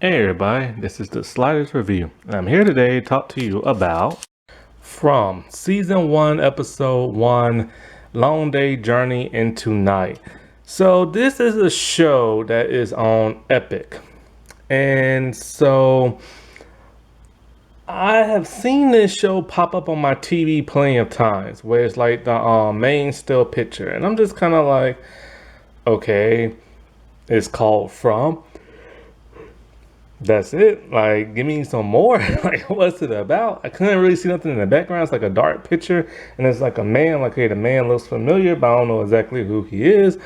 Hey everybody, this is the Sliders Review, and I'm here today to talk to you about from Season 1, Episode 1, Long Day Journey into Night. So this is a show that is on Epic, and so I have seen this show pop up on my TV plenty of times, where it's like the main still picture, and I'm just kind of like, okay, it's called From. That's it. Like, give me some more. Like, what's it about? I couldn't really see nothing in the background. It's like a dark picture, and it's like a man. Like, hey, the man looks familiar, but I don't know exactly who he is.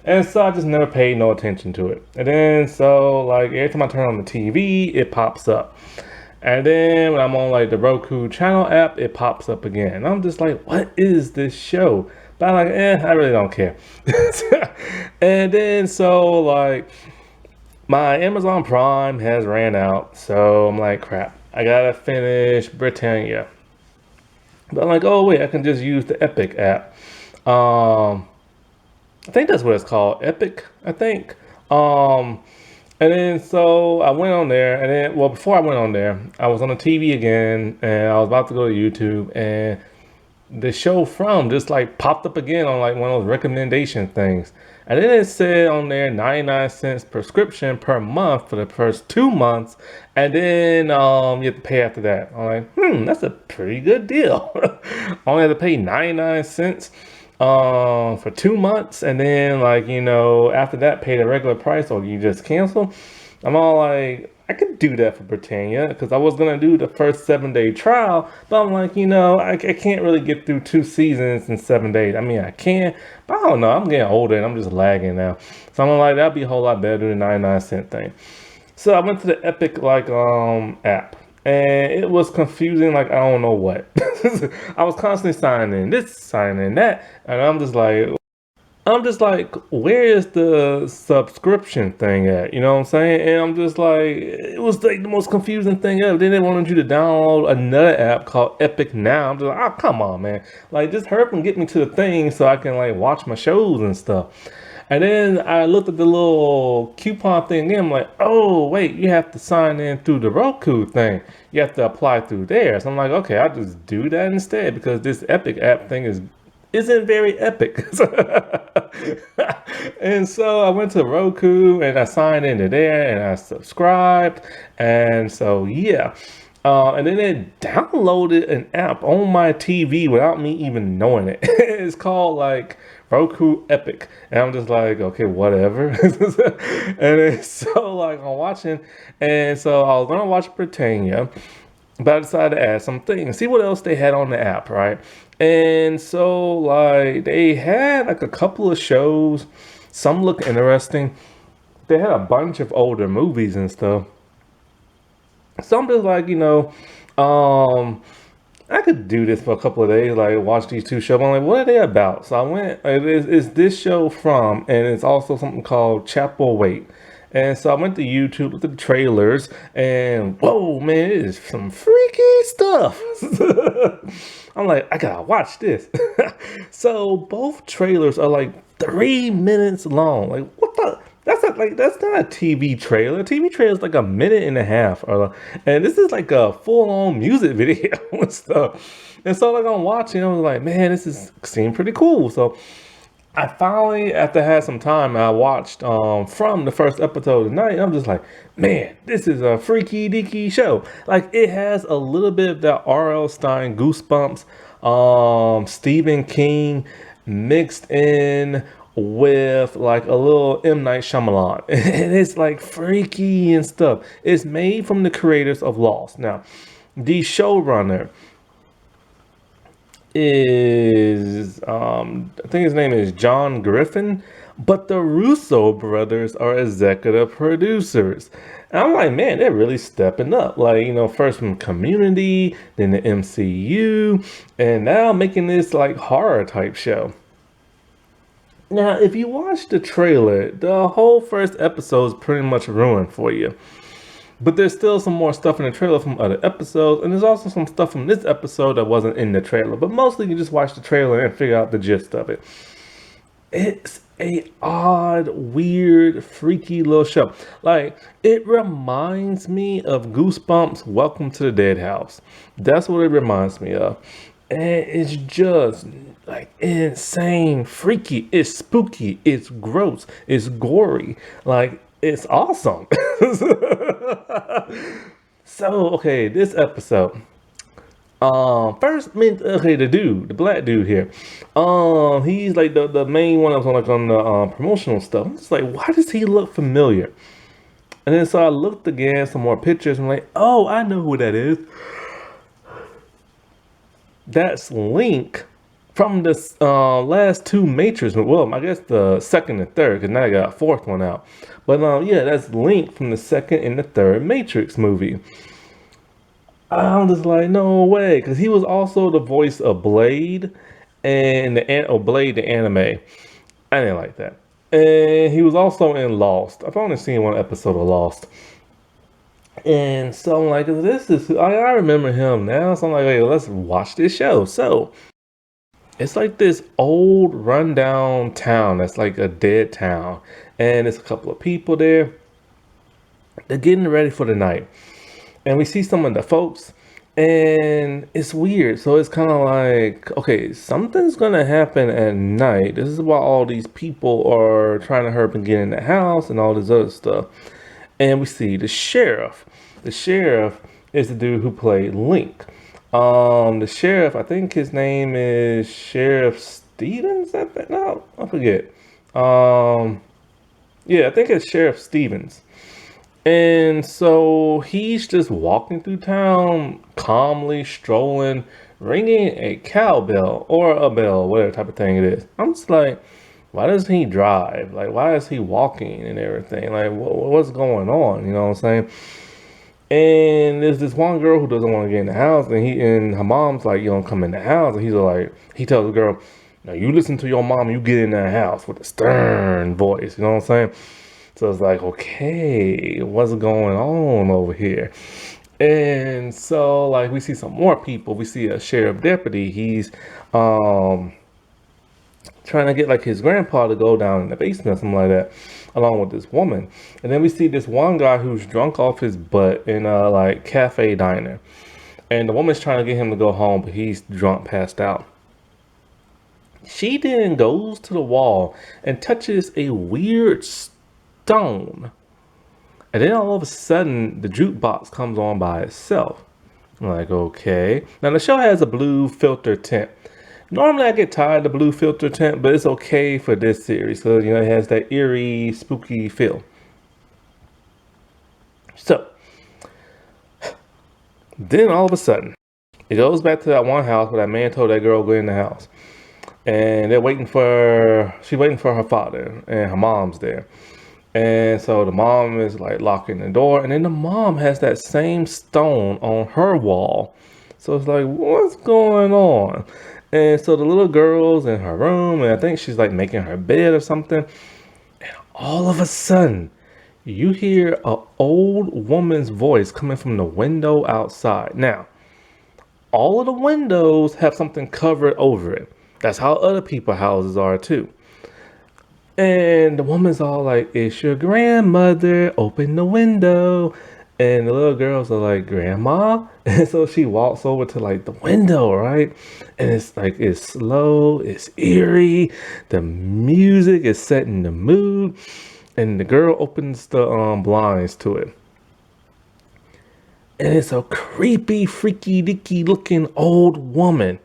And so I just never paid no attention to it. And then so like every time I turn on the TV, it pops up. And then when I'm on like the Roku channel app, it pops up again. And I'm just like, what is this show? But I'm like, I really don't care. And then so like my Amazon Prime has ran out, so I'm like, crap, I gotta finish Britannia. But I'm like, oh wait, I can just use the Epic app. I think that's what it's called, Epic, I think. And then so I went on there, and then well, before I went on there, I was on the TV again, and I was about to go to YouTube, and the show From just like popped up again on like one of those recommendation things. And then it said on there 99 cents prescription per month for the first 2 months. And then you have to pay after that. I'm like, that's a pretty good deal. I only have to pay 99 cents for 2 months. And then like, after that pay the regular price or you just cancel. I'm all like, I could do that for Britannia because I was going to do the first 7-day trial, but I'm like, I can't really get through 2 seasons in 7 days. I mean, I can, but I don't know. I'm getting older and I'm just lagging now. So I'm like, that'd be a whole lot better than the 99-cent thing. So I went to the Epic app, and it was confusing like I don't know what. I was constantly signing in this, signing in that, and I'm just like, where is the subscription thing at? You know what I'm saying? And I'm just like, it was like the most confusing thing ever. Then they wanted you to download another app called Epic Now. I'm just like, oh, come on, man. Like, just hurry up and get me to the thing so I can like watch my shows and stuff. And then I looked at the little coupon thing again. I'm like, oh, wait, you have to sign in through the Roku thing. You have to apply through there. So I'm like, okay, I'll just do that instead because this Epic app thing isn't very epic. And so I went to Roku and I signed into there and I subscribed. And so, yeah. And then it downloaded an app on my TV without me even knowing it. It's called like Roku Epic. And I'm just like, okay, whatever. And then so like I'm watching. And so I was going to watch Britannia. But I decided to add some things, see what else they had on the app, right? And so, like, they had like a couple of shows. Some look interesting. They had a bunch of older movies and stuff. So I'm just like, I could do this for a couple of days, like watch these two shows. I'm like, what are they about? So I went, it's this show From, and it's also something called Chapel Wait. And so I went to YouTube with the trailers, and whoa, man, it is some freaky stuff. I'm like, I gotta watch this. So both trailers are like 3 minutes long. Like, what the? That's not a TV trailer. A TV trailer is like a minute and a half, and this is like a full-on music video and stuff. And so like I'm watching, I was like, man, seemed pretty cool. So I finally, after I had some time, I watched From the first episode tonight, and I'm just like, man, this is a freaky deaky show. Like, it has a little bit of that R.L. Stein goosebumps, Stephen King mixed in with like a little M. Night Shyamalan. And it's like freaky and stuff. It's made from the creators of Lost. Now, the showrunner is I think his name is John Griffin, but the Russo brothers are executive producers. And I'm like, man, they're really stepping up. Like, first from Community, then the MCU, and now making this like horror type show. Now, if you watch the trailer, the whole first episode is pretty much ruined for you. But there's still some more stuff in the trailer from other episodes, and there's also some stuff from this episode that wasn't in the trailer. But mostly you just watch the trailer and figure out the gist of it. It's a odd, weird, freaky little show. Like, it reminds me of Goosebumps Welcome to the Dead House. That's what it reminds me of. And it's just like insane, freaky, it's spooky, it's gross, it's gory. Like, it's awesome. So, okay, this episode. First, I mean, okay, the black dude here, he's like the main one that was on the promotional stuff. I'm just like, why does he look familiar? And then so I looked again, some more pictures. I'm like, oh, I know who that is. That's Link from the last two Matrix. Well, I guess the second and third, because now I got a fourth one out. But yeah, that's Link from the second and the third Matrix movie. I'm just like, no way, because he was also the voice of Blade and Blade the anime. I didn't like that. And he was also in Lost. I've only seen one episode of Lost. And so I'm like, this is, I remember him now. So I'm like, hey, let's watch this show. So it's like this old rundown town that's like a dead town. And there's a couple of people there. They're getting ready for the night. And we see some of the folks, and it's weird. So it's kind of like, okay, something's gonna happen at night. This is why all these people are trying to hurry and get in the house and all this other stuff. And we see the sheriff. The sheriff is the dude who played Link. The sheriff, I think his name is Sheriff Stevens. No, I forget. Yeah, I think it's Sheriff Stevens. And so he's just walking through town, calmly strolling, ringing a cowbell or a bell, whatever type of thing it is. I'm just like, why does he drive? Like, why is he walking and everything? Like, what's going on? You know what I'm saying? And there's this one girl who doesn't want to get in the house, and her mom's like, you don't come in the house. And he's like, he tells the girl, now you listen to your mom, you get in that house with a stern voice. You know what I'm saying? So it's like, okay, what's going on over here? And so, like, we see some more people. We see a sheriff deputy. He's trying to get like his grandpa to go down in the basement or something like that, along with this woman. And then we see this one guy who's drunk off his butt in a like cafe diner. And the woman's trying to get him to go home, but he's drunk, passed out. She then goes to the wall and touches a weird stone. And then all of a sudden, the jukebox comes on by itself. I'm like, okay. Now, the show has a blue filter tint. Normally, I get tired of the blue filter tint, but it's okay for this series because, you know, it has that eerie, spooky feel. So, then all of a sudden, it goes back to that one house where that man told that girl to go in the house. And she's waiting for her father, and her mom's there. And so the mom is like locking the door, and then the mom has that same stone on her wall. So it's like, what's going on? And so the little girl's in her room, and I think she's like making her bed or something. And all of a sudden, you hear an old woman's voice coming from the window outside. Now, all of the windows have something covered over it. That's how other people's houses are too. And the woman's all like, it's your grandmother, open the window. And the little girls are like, grandma? And so she walks over to like the window, right? And it's like, it's slow, it's eerie. The music is setting the mood. And the girl opens the blinds to it. And it's a creepy, freaky, dicky looking old woman.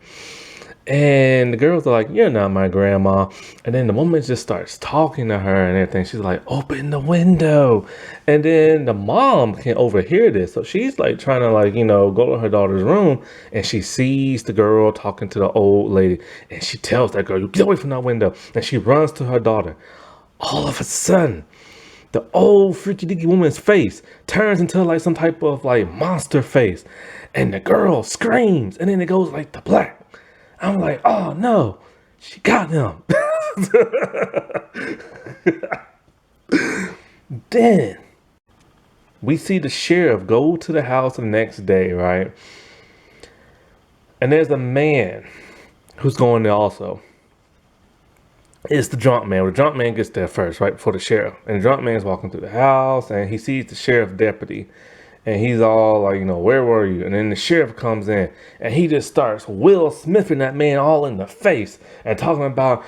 And the girls are like, you're not my grandma. And then the woman just starts talking to her and everything. She's like, open the window. And then the mom can overhear this. So she's like trying to like, you know, go to her daughter's room. And she sees the girl talking to the old lady. And she tells that girl, you get away from that window. And she runs to her daughter. All of a sudden, the old freaky dicky woman's face turns into like some type of like monster face. And the girl screams. And then it goes like the black. I'm like, oh no, she got him. Then we see the sheriff go to the house the next day, right? And there's a man who's going there also. It's the drunk man. The drunk man gets there first, right before the sheriff. And the drunk man's walking through the house, and he sees the sheriff deputy. And he's all like, where were you? And then the sheriff comes in, and he just starts Will Smithing that man all in the face and talking about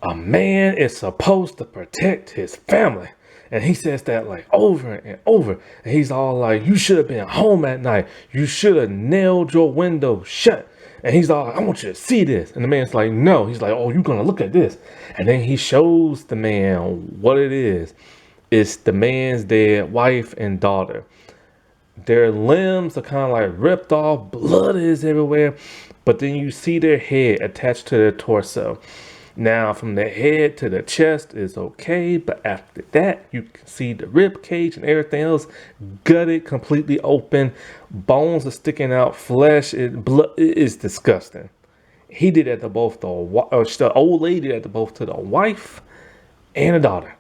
a man is supposed to protect his family. And he says that like over and over. And he's all like, you should have been home at night. You should have nailed your window shut. And he's all like, I want you to see this. And the man's like, no. He's like, oh, you're going to look at this. And then he shows the man what it is. It's the man's dead wife and daughter. Their limbs are kind of like ripped off. Blood is everywhere. But then you see their head attached to their torso. Now, from the head to the chest is okay, but after that, you can see the rib cage and everything else gutted, completely open. Bones are sticking out, flesh, blood. It is disgusting. He did that to both the old lady did that to both to the wife and the daughter.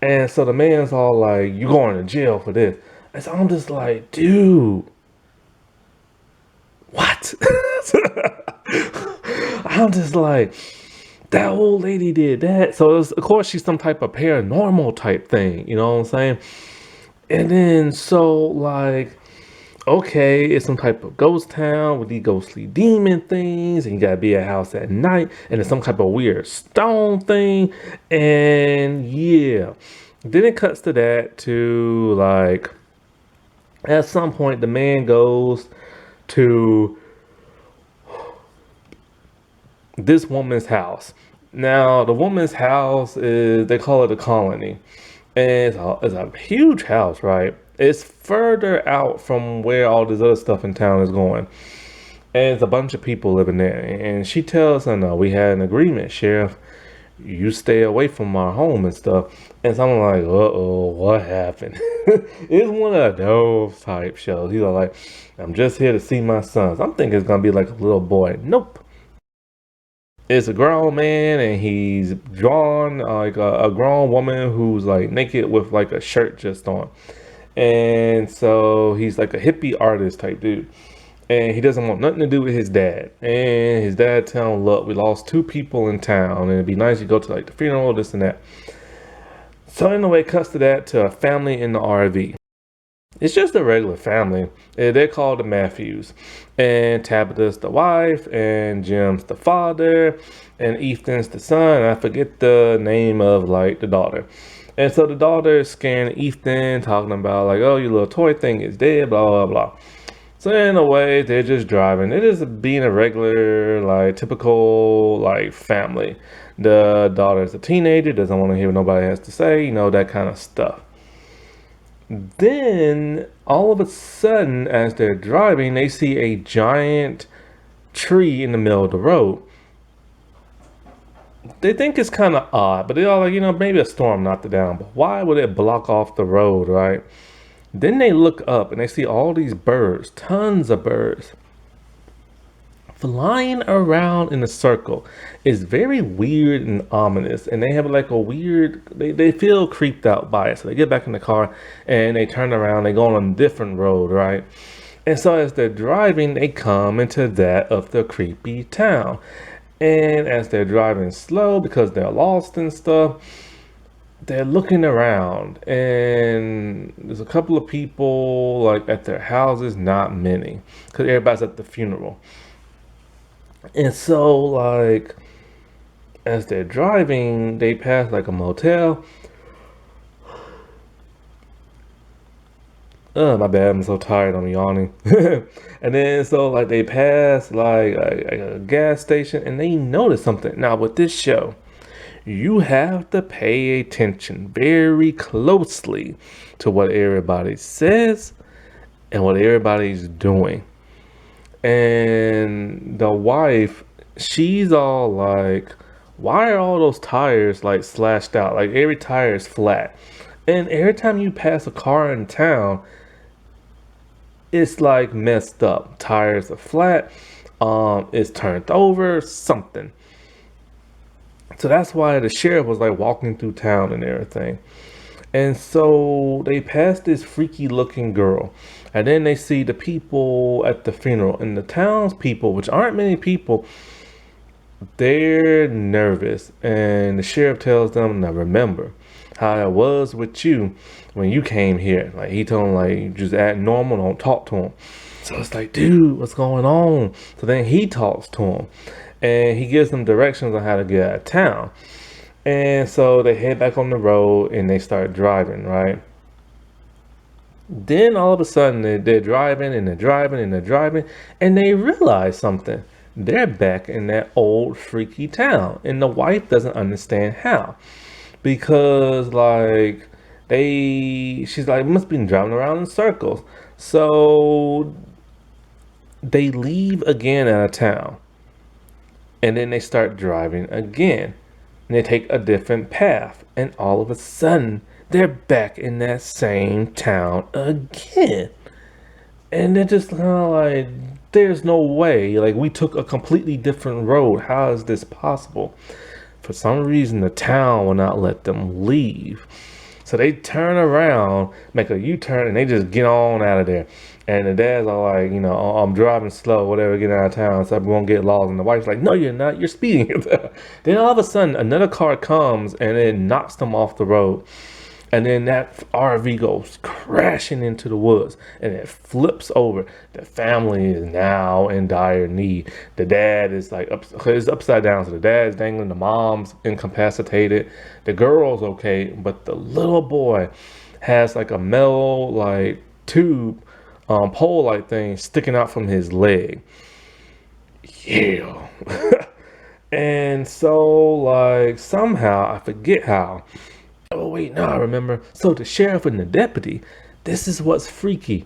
And so the man's all like, "You going to jail for this?" And so I'm just like, dude, what? I'm just like, that old lady did that. So of course she's some type of paranormal type thing, you know what I'm saying? And then so like, okay, it's some type of ghost town with these ghostly demon things, and you gotta be at a house at night, and it's some type of weird stone thing, and yeah. Then it cuts to that to like, at some point the man goes to this woman's house. Now, the woman's house is, they call it a colony. And it's a huge house, right? It's further out from where all this other stuff in town is going. And it's a bunch of people living there. And she tells her, no, we had an agreement, Sheriff. You stay away from our home and stuff. And so I'm like, uh-oh, what happened? It's one of those type shows. He's like, I'm just here to see my sons. I'm thinking it's going to be like a little boy. Nope. It's a grown man, and he's drawn like a grown woman who's like naked with like a shirt just on. And so he's like a hippie artist type dude. And he doesn't want nothing to do with his dad. And his dad tells him, look, we lost 2 people in town, and it'd be nice you go to like the funeral, this and that. So anyway, it cuts to that, to a family in the RV. It's just a regular family. They're called the Matthews. And Tabitha's the wife, and Jim's the father, and Ethan's the son. I forget the name of like the daughter. And so the daughter is scaring Ethan, talking about like, oh, your little toy thing is dead, blah, blah, blah. So in a way, they're just driving. They're just being a regular, like typical like family. The daughter is a teenager, doesn't want to hear what nobody has to say, that kind of stuff. Then, all of a sudden, as they're driving, they see a giant tree in the middle of the road. They think it's kind of odd, but they're all like, maybe a storm knocked it down. But why would it block off the road, right? Then they look up and they see all these birds, tons of birds, flying around in a circle. Is very weird and ominous, and they have like a weird, they feel creeped out by it. So they get back in the car and they turn around, they go on a different road, right? And so as they're driving, they come into that of the creepy town. And as they're driving slow because they're lost and stuff, they're looking around, and there's a couple of people like at their houses, not many, because everybody's at the funeral. And so like, as they're driving, they pass like a motel. Oh, my bad, I'm so tired, I'm yawning. And then so like they pass like a gas station, and they notice something. Now with this show, you have to pay attention very closely to what everybody says and what everybody's doing. And the wife, she's all like, why are all those tires like slashed out? Like every tire is flat. And every time you pass a car in town, it's like messed up. Tires are flat. It's turned over, something. So that's why the sheriff was like walking through town and everything. And so they pass this freaky looking girl. And then they see the people at the funeral. And the townspeople, which aren't many people, they're nervous, and the sheriff tells them, "Now remember how it was with you when you came here." Like he told him, like, "You just act normal, don't talk to him." So it's like, dude, what's going on? So then he talks to him, and he gives them directions on how to get out of town. And so they head back on the road and they start driving, right? Then all of a sudden they're driving and they're driving and they're driving, and they realize something. They're back in that old freaky town, and the wife doesn't understand how, because like she's like, must be driving around in circles. So they leave again out of town, and then they start driving again, and they take a different path, and all of a sudden they're back in that same town again. And they're just kind of like, there's no way. Like, we took a completely different road. How is this possible? For some reason, the town will not let them leave. So they turn around, make a U-turn, and they just get on out of there. And the dads are like, I'm driving slow, whatever, get out of town, so we won't get lost. And the wife's like, no, you're not, you're speeding. Then all of a sudden, another car comes and it knocks them off the road. And then that RV goes crashing into the woods and it flips over. The family is now in dire need. The dad is like it's upside down. So the dad's dangling, the mom's incapacitated. The girl's okay, but the little boy has like a metal like tube, pole like thing sticking out from his leg. Yeah. And so like somehow, I forget how. Oh wait, no, I remember. So the sheriff and the deputy, this is what's freaky.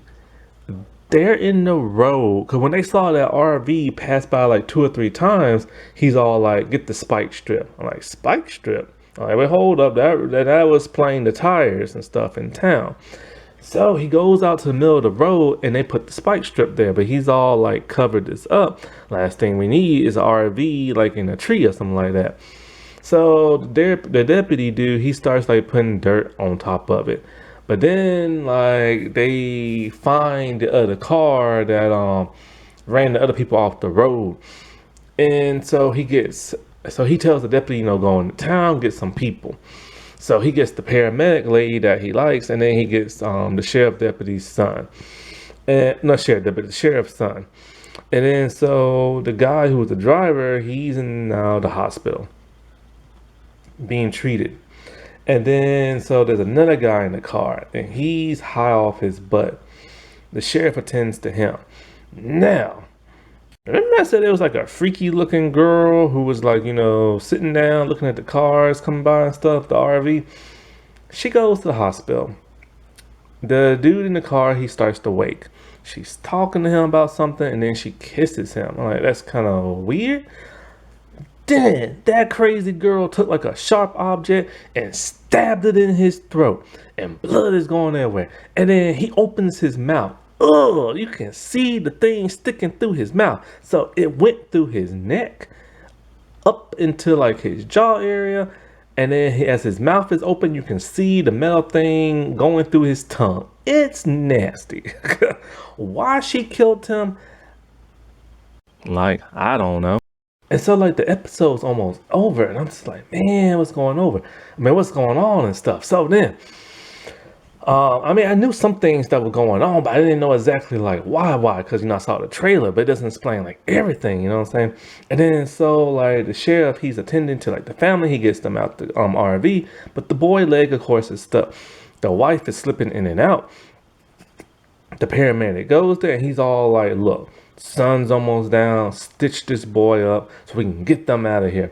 They're in the road, because when they saw that RV pass by like 2 or 3 times, he's all like, get the spike strip. I'm like, spike strip? I'm like, wait, hold up, that was playing the tires and stuff in town. So he goes out to the middle of the road and they put the spike strip there, but he's all like, covered this up. Last thing we need is an RV like in a tree or something like that. So the deputy dude, he starts like putting dirt on top of it. But then like they find the other car that ran the other people off the road. And so he tells the deputy, go into town, get some people. So he gets the paramedic lady that he likes, and then he gets the sheriff deputy's son. And not sheriff deputy, the sheriff's son. And then so the guy who was the driver, he's in the hospital being treated. And then so there's another guy in the car and he's high off his butt. The sheriff attends to him. Now, remember I said there was like a freaky looking girl who was like, sitting down looking at the cars coming by and stuff, the RV. She goes to the hospital. The dude in the car, he starts to wake. She's talking to him about something and then she kisses him. I'm like, that's kind of weird. Then that crazy girl took like a sharp object and stabbed it in his throat, and blood is going everywhere. And then he opens his mouth. Oh, you can see the thing sticking through his mouth. So it went through his neck, up into like his jaw area, and then as his mouth is open, you can see the metal thing going through his tongue. It's nasty. Why she killed him? Like, I don't know. And so like the episode's almost over and I'm just like, man, what's going on and stuff. So then, I knew some things that were going on, but I didn't know exactly like why, because, I saw the trailer, but it doesn't explain like everything, you know what I'm saying? And then so like the sheriff, he's attending to like the family, he gets them out the RV, but the boy leg, of course, is stuck. The wife is slipping in and out. The paramedic goes there and he's all like, look, sun's almost down, stitch this boy up so we can get them out of here.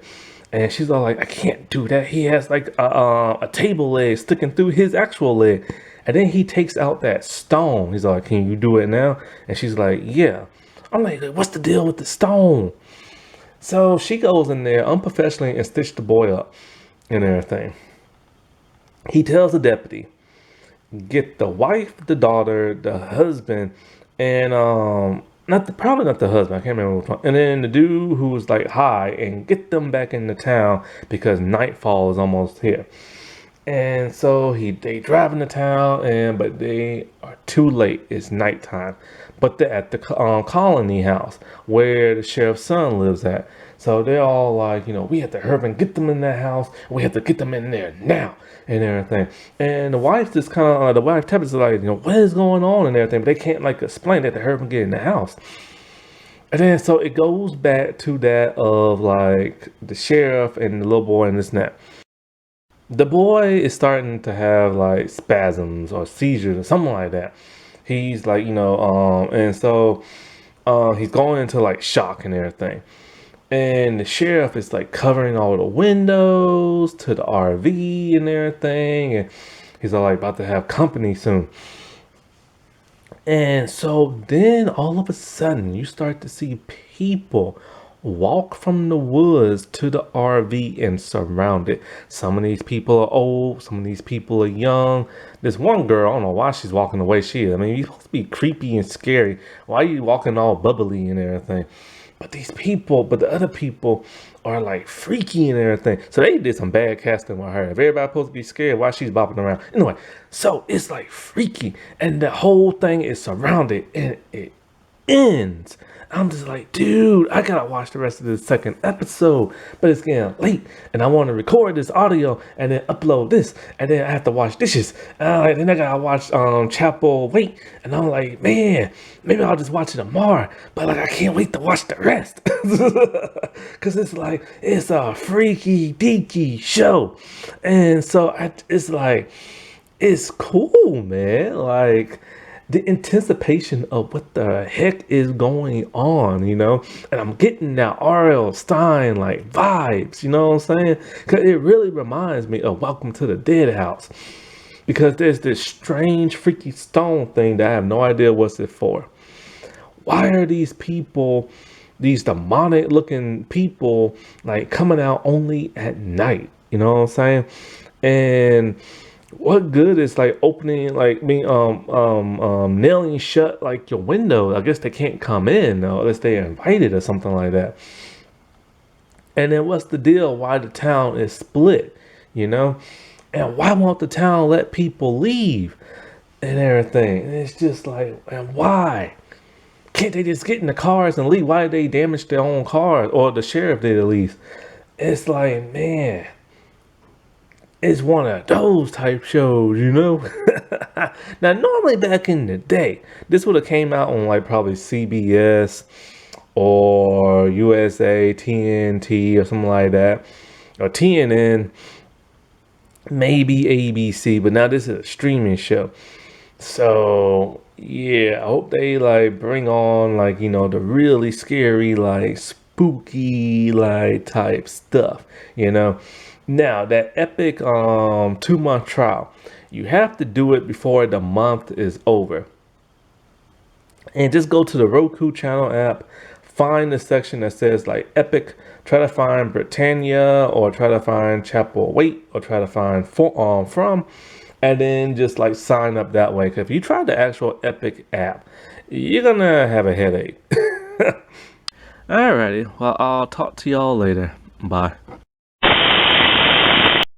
And she's all like, I can't do that. He has like a table leg sticking through his actual leg. And then he takes out that stone. He's like, can you do it now? And she's like, yeah. I'm like, what's the deal with the stone? So she goes in there unprofessionally and stitched the boy up and everything. He tells the deputy, get the wife, the daughter, the husband, and probably not the husband, I can't remember which one. And then the dude who was like high, and get them back into town because nightfall is almost here. And so they drive into town, but they are too late. It's nighttime. But they're at the colony house where the sheriff's son lives at. So they're all like, we have to hurry and get them in that house. We have to get them in there now and everything. And the wife just kind of, the wife type is like, what is going on and everything. But they can't like explain that to hurry and get in the house. And then so it goes back to that of like the sheriff and the little boy and this and that. The boy is starting to have like spasms or seizures or something like that. He's like, and so he's going into like shock and everything. And the sheriff is like covering all the windows to the RV and everything. And he's all like about to have company soon. And so then all of a sudden you start to see people walk from the woods to the RV and surround it. Some of these people are old, some of these people are young. This one girl, I don't know why she's walking the way she is. I mean, you're supposed to be creepy and scary. Why are you walking all bubbly and everything? But the other people are like freaky and everything. So they did some bad casting with her. If everybody's supposed to be scared, why she's bopping around? Anyway, so it's like freaky. And the whole thing is surrounded and it ends. I'm just like, dude, I gotta watch the rest of the second episode, but it's getting late and I want to record this audio and then upload this and then I have to wash dishes and then I gotta watch Chapel Wait, and I'm like, man, maybe I'll just watch it tomorrow, but like I can't wait to watch the rest because it's like it's a freaky deaky show. And so it's like it's cool, man. Like the anticipation of what the heck is going on, and I'm getting that R.L. Stein like vibes, you know what I'm saying? Because it really reminds me of Welcome to the Dead House, because there's this strange freaky stone thing that I have no idea what's it for. Why are these people, these demonic looking people, like coming out only at night? You know what I'm saying? And what good is like opening, like being nailing shut like your window? I guess they can't come in though, unless they're invited or something like that. And then what's the deal? Why the town is split, and why won't the town let people leave and everything? And it's just like, and why can't they just get in the cars and leave? Why did they damage their own cars, or the sheriff did at least? It's like, man, it's one of those type shows, Now, normally back in the day, this would have came out on like probably CBS or USA, TNT or something like that, or TNN, maybe ABC, but now this is a streaming show. So yeah, I hope they like bring on like, the really scary, like spooky, like type stuff, Now, that epic 2-month trial, you have to do it before the month is over. And just go to the Roku channel app, find the section that says like epic, try to find Britannia, or try to find Chapel Wait, or try to find From, and then just like sign up that way. Because if you try the actual epic app, you're gonna have a headache. Alrighty, well, I'll talk to y'all later. Bye.